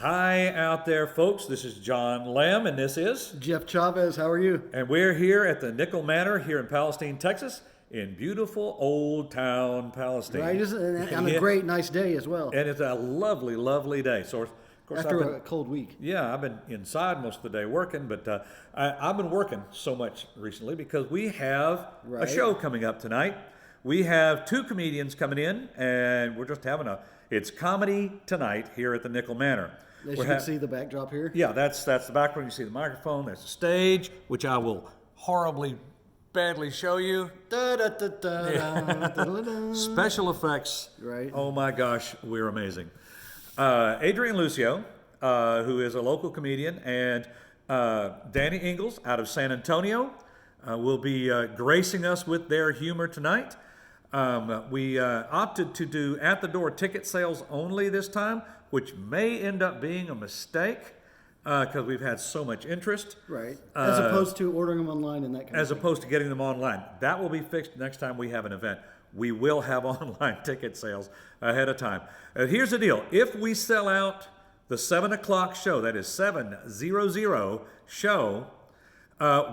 Hi out there, folks. This is John Lamb, and this is Jeff Chavez. How are you? And we're here at the Nickel Manor here in Palestine, Texas, in beautiful Old Town Palestine. Right, and a great, nice day as well. And it's a lovely, lovely day. So, of course, After a cold week. Yeah, I've been inside most of the day working, but I've been working so much recently because we have a show coming up tonight. We have two comedians coming in, and we're just having it's comedy tonight here at the Nickel Manor. As you can see the backdrop here. Yeah, that's the background. You see the microphone. There's the stage, which I will horribly, badly show you. Special effects. Right. Oh my gosh, we're amazing. Adrian Lucio, who is a local comedian, and Danny Ingalls out of San Antonio will be gracing us with their humor tonight. We opted to do at-the-door ticket sales only this time, which may end up being a mistake because we've had so much interest. Right. As opposed to ordering them online and that kind of thing. As opposed to getting them online. That will be fixed next time we have an event. We will have online ticket sales ahead of time. Here's the deal. If we sell out the 7 o'clock show, that is 7:00 show,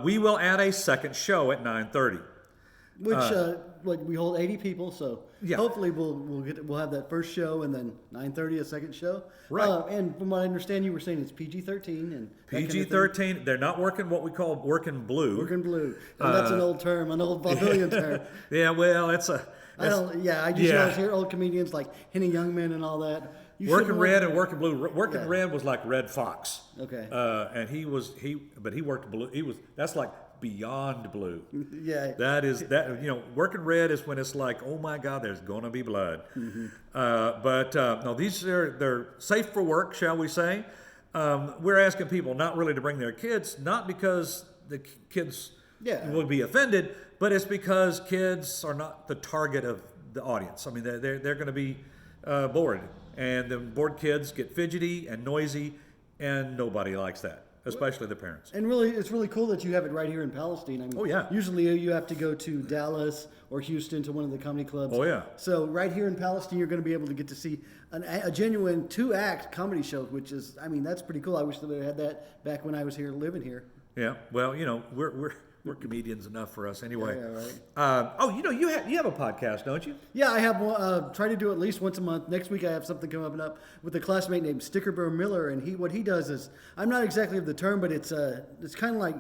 we will add a second show at 9:30. Which we hold 80 people, so yeah. Hopefully we'll have that first show and then 9:30 a second show. Right. And from what I understand, you were saying it's PG-13 and PG-13. Kind of they're not working what we call working blue. Working blue. And that's an old term, an old vaudevillian term. Yeah, well, I just always hear old comedians like Henny Youngman and all that. Working red and working blue. Working red was like Red Fox. Okay. And he worked blue. That's like beyond blue. Yeah. Working red is when it's like, oh my God, there's going to be blood. Mm-hmm. No, they're safe for work, shall we say. We're asking people not really to bring their kids, not because the kids will be offended, but it's because kids are not the target of the audience. I mean, they're going to be bored. And the bored kids get fidgety and noisy, and nobody likes that, especially the parents. And really, it's really cool that you have it right here in Palestine. I mean, usually you have to go to Dallas or Houston to one of the comedy clubs. Oh, yeah. So right here in Palestine, you're going to be able to get to see a genuine 2-act comedy show, which is, I mean, that's pretty cool. I wish that we had that back when I was here living here. Yeah, well, we're comedians enough for us anyway. Yeah, right. You have a podcast, don't you? Yeah, I have one. Try to do at least once a month. Next week I have something coming up with a classmate named Stickerbear Miller, and what he does is, I'm not exactly of the term, but it's kind of like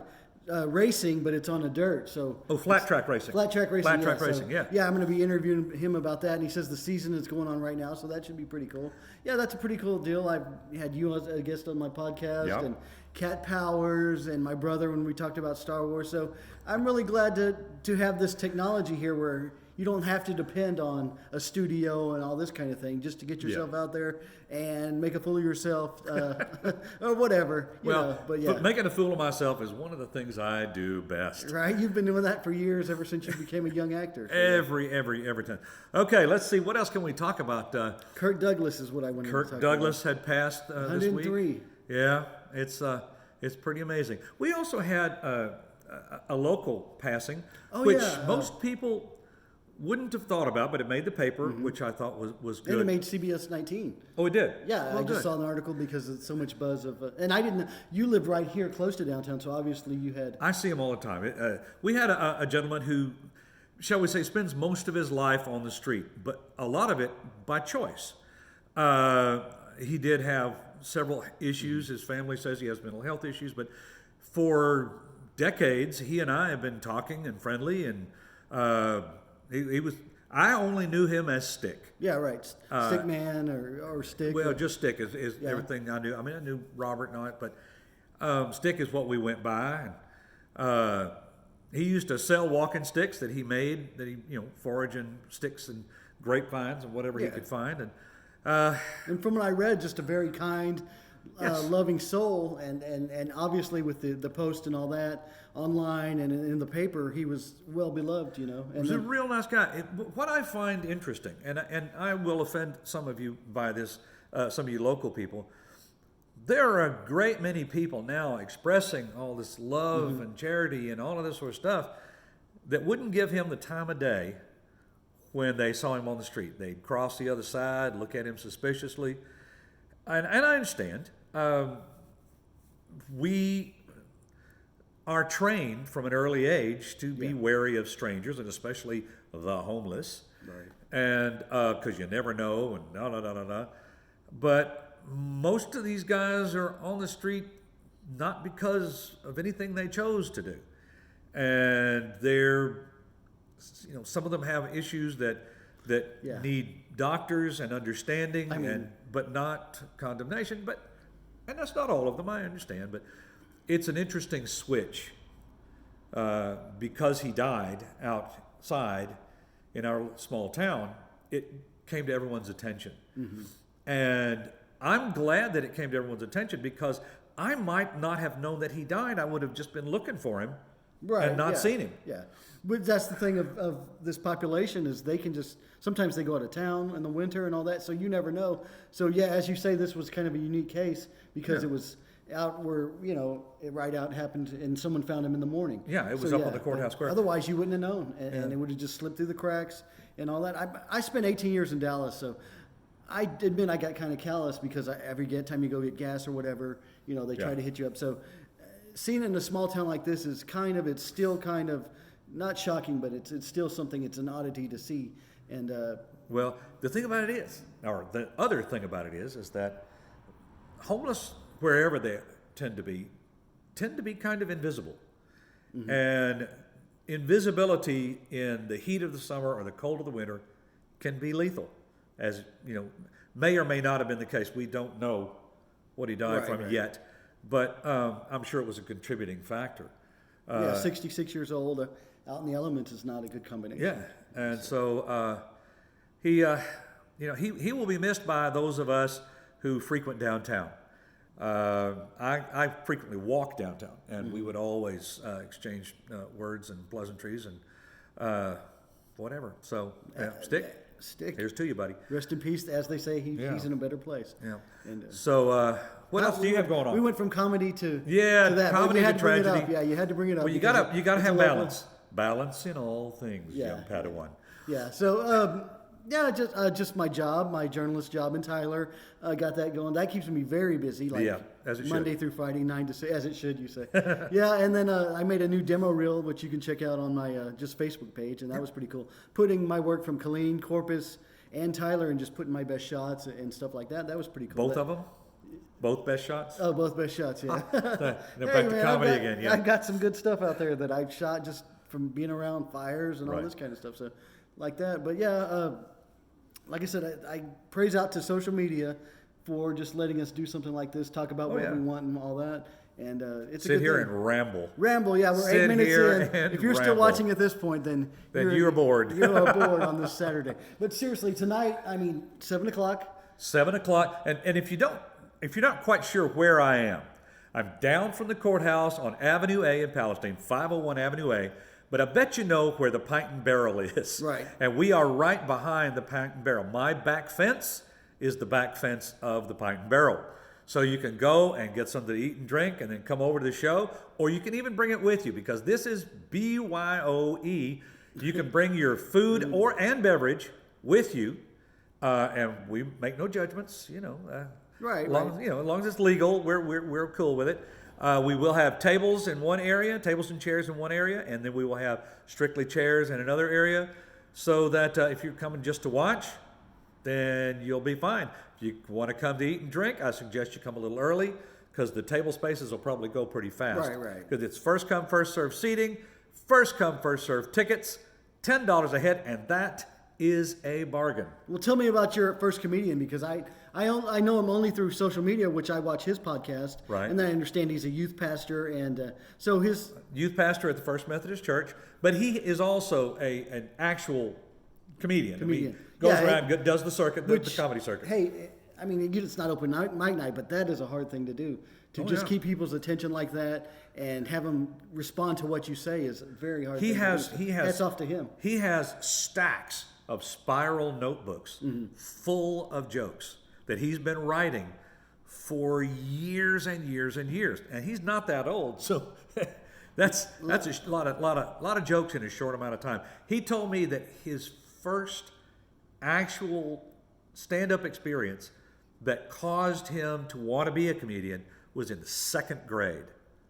racing, but it's on the dirt. So flat track racing. Flat track racing. Flat track racing. Yeah. Yeah, I'm going to be interviewing him about that, and he says the season is going on right now, so that should be pretty cool. Yeah, that's a pretty cool deal. I've had you as a guest on my podcast, and Cat Powers, and my brother when we talked about Star Wars. So I'm really glad to have this technology here where you don't have to depend on a studio and all this kind of thing just to get yourself out there and make a fool of yourself or whatever. But making a fool of myself is one of the things I do best. Right? You've been doing that for years, ever since you became a young actor. So Every time. Okay, let's see. What else can we talk about? Kirk Douglas is what I wanted to talk about. Kirk Douglas had passed this week. 103. Yeah, it's pretty amazing. We also had a local passing, which most people wouldn't have thought about, but it made the paper, which I thought was good. And it made CBS 19. Oh, it did? Yeah, I just saw an article because it's so much buzz of and I didn't. You live right here close to downtown, so obviously you had. I see him all the time. We had a gentleman who, shall we say, spends most of his life on the street, but a lot of it by choice. He did have several issues. His family says he has mental health issues, but for decades, he and I have been talking and friendly, and he was. I only knew him as Stick. Yeah, right. Stick Man or Stick. Well, just Stick is everything I knew. I mean, I knew Robert and all that, but Stick is what we went by. And he used to sell walking sticks that he made, that he foraging sticks and grapevines and whatever he could find. And from what I read, just a very kind, loving soul, and obviously with the post and all that online and in the paper, he was well beloved, He was a real nice guy. What I find interesting, and I will offend some of you by this, some of you local people, there are a great many people now expressing all this love and charity and all of this sort of stuff that wouldn't give him the time of day when they saw him on the street. They'd cross the other side, look at him suspiciously. And I understand. we are trained from an early age to be wary of strangers, and especially the homeless. Right. And because you never know, and no. But most of these guys are on the street not because of anything they chose to do. And some of them have issues that need doctors and understanding, but not condemnation. And that's not all of them, I understand, but it's an interesting switch because he died outside in our small town. It came to everyone's attention. Mm-hmm. And I'm glad that it came to everyone's attention because I might not have known that he died. I would have just been looking for him and not seen him. Yeah. But that's the thing of this population is they can sometimes they go out of town in the winter and all that, so you never know. So yeah, as you say, this was kind of a unique case because it was out where, it right out happened and someone found him in the morning. Yeah, it was up on the courthouse square. Otherwise you wouldn't have known and it would have just slipped through the cracks and all that. I spent 18 years in Dallas, so I admit I got kind of callous because every time you go get gas or whatever, they try to hit you up. So seeing it in a small town like this is it's still kind of not shocking, but it's still something. It's an oddity to see. And well, the thing about it is, or the other thing about it is that homeless, wherever they tend to be kind of invisible. Mm-hmm. And invisibility in the heat of the summer or the cold of the winter can be lethal. As may or may not have been the case. We don't know what he died from yet, but I'm sure it was a contributing factor. 66 years old, out in the elements is not a good combination. Yeah, and so he will be missed by those of us who frequent downtown. I frequently walk downtown, and we would always exchange words and pleasantries and whatever. So Stick. Here's to you, buddy. Rest in peace. As they say, he's in a better place. Yeah. And, so, what else do you have going on? We went from comedy to that. Comedy to tragedy. Yeah, you had to bring it up. Well, you gotta have balance. Balance in all things, young Padawan. Yeah. So, just my job, my journalist job in Tyler, got that going. That keeps me very busy. As it Monday should. through Friday, 9 to 6, as it should, you say. Yeah, and then I made a new demo reel, which you can check out on my just Facebook page, and that was pretty cool. Putting my work from Killeen, Corpus, and Tyler, and just putting my best shots and stuff like that. That was pretty cool. Both of them? Both best shots? Oh, both best shots, yeah. They're back to comedy again, yeah. I've got some good stuff out there that I've shot just from being around fires and all this kind of stuff, so like that. But yeah, like I said, I praise out to social media for just letting us do something like this, talk about what we want and all that. And it's a good here thing. and ramble. Ramble, yeah. We're 8 minutes in. If you're still watching at this point, then you're bored. You're bored on this Saturday. But seriously, tonight, 7 o'clock. 7 o'clock. And if you're not quite sure where I am, I'm down from the courthouse on Avenue A in Palestine, 501 Avenue A. But I bet you know where the Pint and Barrel is. Right. And we are right behind the Pint and Barrel. My back fence is the back fence of the Pint and Barrel. So you can go and get something to eat and drink and then come over to the show, or you can even bring it with you because this is BYOE. You can bring your food and beverage with you, and we make no judgments, Right. As long as it's legal, we're cool with it. We will have tables in one area, tables and chairs in one area, and then we will have strictly chairs in another area, so that if you're coming just to watch, then you'll be fine. If you want to come to eat and drink, I suggest you come a little early because the table spaces will probably go pretty fast. Right. Because it's first come, first served seating, first come, first served tickets, $10 a head, and that is a bargain. Well, tell me about your first comedian because I know him only through social media, which I watch his podcast. Right. And then I understand he's a youth pastor, and so his youth pastor at the First Methodist Church, but he is also an actual comedian. Goes around, does the circuit, the comedy circuit. Hey, it's not open mic night, but that is a hard thing to do. To keep people's attention like that and have them respond to what you say is very hard. Hats off to him. He has stacks of spiral notebooks full of jokes that he's been writing for years and years and years, and he's not that old, so that's a lot of jokes in a short amount of time. He told me that his first actual stand-up experience that caused him to want to be a comedian was in the second grade.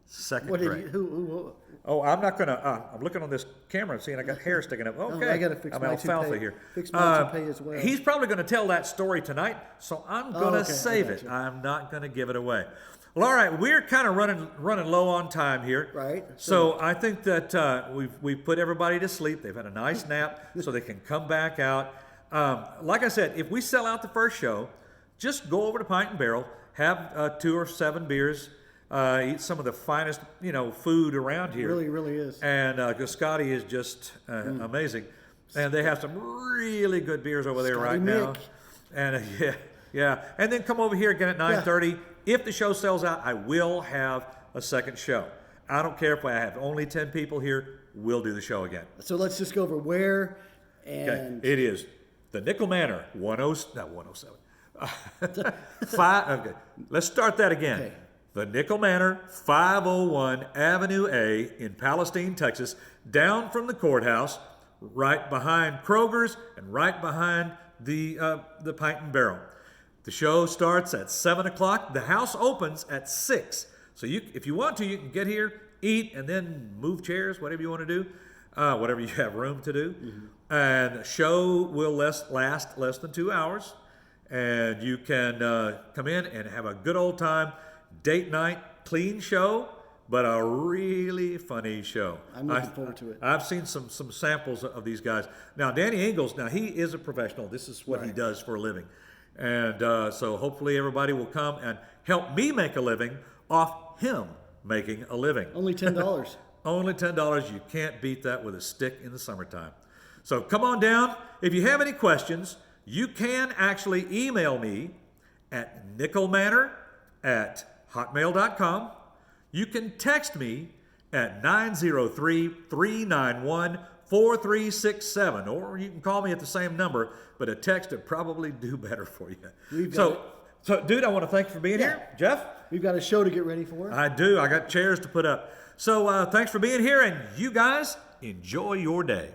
Second What did grade. you, who Oh, I'm not gonna. I'm looking on this camera and seeing I got hair sticking up. Okay, I gotta fix I'm my alfalfa toupee. here. Fix my toupee as well. He's probably going to tell that story tonight, so I'm going to okay, I save it. gotcha. I'm not going to give it away. Well, all right, we're kind of running low on time here. Right. So I think that we've put everybody to sleep. They've had a nice nap, so they can come back out. Like I said, if we sell out the first show, just go over to Pint and Barrel, have 2 or 7 beers. Eat some of the finest, food around here. Really, really is. And Scotty is just amazing. And they have some really good beers over there Scotty right now. Mick. And yeah. And then come over here again at 9:30. If the show sells out, I will have a second show. I don't care if I have only 10 people here. We'll do the show again. So let's just go over where and Okay. It is the Nickel Manor, 107. Okay. Let's start that again. Okay. The Nickel Manor, 501 Avenue A in Palestine, Texas, down from the courthouse, right behind Kroger's and right behind the Pint and Barrel. The show starts at 7 o'clock. The house opens at 6. So if you want to, you can get here, eat, and then move chairs, whatever you want to do, whatever you have room to do. Mm-hmm. And the show will last less than 2 hours. And you can come in and have a good old time. Date night, clean show, but a really funny show. I'm looking forward to it. I've seen some samples of these guys. Now, Danny Ingalls, he is a professional. This is what he does for a living. And so hopefully everybody will come and help me make a living off him making a living. only $10. Only $10. You can't beat that with a stick in the summertime. So come on down. If you have any questions, you can actually email me at nickelmanor@hotmail.com. You can text me at 903-391-4367, or you can call me at the same number, but a text would probably do better for you. So, dude, I want to thank you for being here. Jeff? We've got a show to get ready for. I do. I got chairs to put up. So thanks for being here, and you guys enjoy your day.